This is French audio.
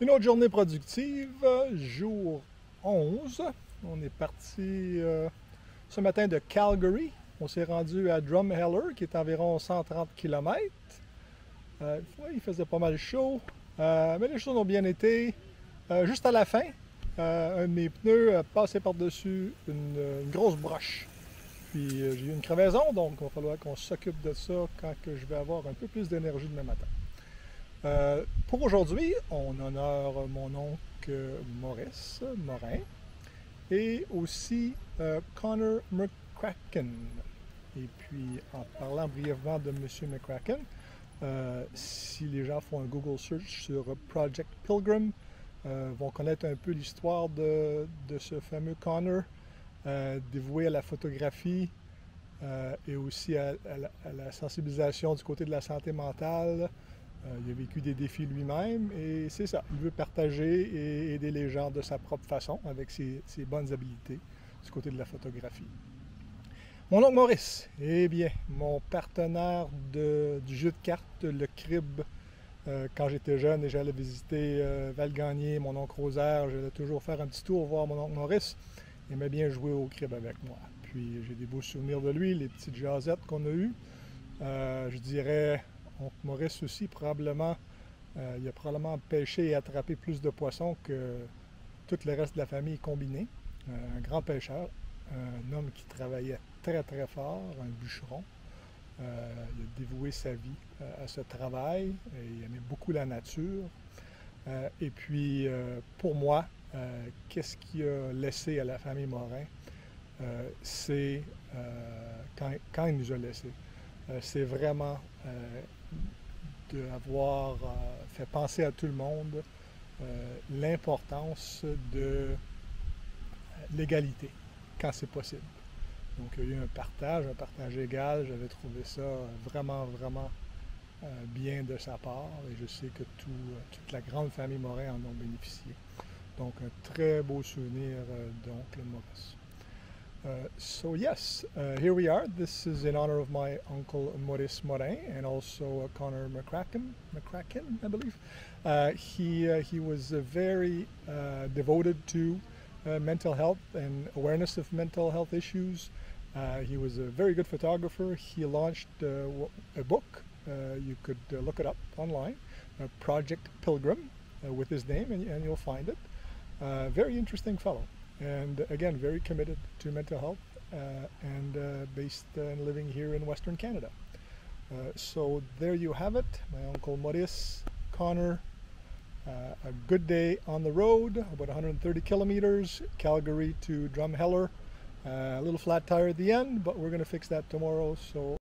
Une autre journée productive, jour 11. On est parti ce matin de Calgary. On s'est rendu à Drumheller, qui est environ 130 km. Il faisait pas mal chaud, mais les choses ont bien été. Juste à la fin, un de mes pneus a passé par-dessus une grosse broche. Puis j'ai eu une crevaison, donc il va falloir qu'on s'occupe de ça quand que je vais avoir un peu plus d'énergie demain matin. Pour aujourd'hui, on honore mon oncle Maurice Morin et aussi Connor McCracken. Et puis, en parlant brièvement de M. McCracken, si les gens font un Google search sur Project Pilgrim, vont connaître un peu l'histoire de ce fameux Connor, dévoué à la photographie et aussi à la sensibilisation du côté de la santé mentale. Il a vécu des défis lui-même et c'est ça, il veut partager et aider les gens de sa propre façon avec ses bonnes habiletés du côté de la photographie. Mon oncle Maurice, eh bien, mon partenaire du jeu de cartes, le Crib, quand j'étais jeune et j'allais visiter Val-Gagné, mon oncle Rosaire, j'allais toujours faire un petit tour voir mon oncle Maurice. Il aimait bien jouer au Crib avec moi. Puis j'ai des beaux souvenirs de lui, les petites jasettes qu'on a eues. Je dirais, oncle Maurice aussi, probablement, il a probablement pêché et attrapé plus de poissons que tout le reste de la famille combiné. Un grand pêcheur, un homme qui travaillait très très fort, un bûcheron. Il a dévoué sa vie à ce travail et il aimait beaucoup la nature. Et puis, pour moi, qu'est-ce qu'il a laissé à la famille Morin? C'est quand il nous a laissés. C'est vraiment d'avoir fait penser à tout le monde l'importance de l'égalité quand c'est possible. Donc il y a eu un partage égal. J'avais trouvé ça vraiment, vraiment bien de sa part et je sais que toute la grande famille Morin en ont bénéficié. Donc un très beau souvenir d'oncle Maurice. So yes, here we are. This is in honor of my uncle Maurice Morin and also Connor McCracken, I believe. He was very devoted to mental health and awareness of mental health issues. He was a very good photographer. He launched a book. You could look it up online, Project Pilgrim, with his name, and you'll find it. Very interesting fellow. And again, very committed to mental health and based and living here in Western Canada. So there you have it, my uncle Maurice, Connor. A good day on the road, about 130 kilometers, Calgary to Drumheller. A little flat tire at the end, but we're going to fix that tomorrow. So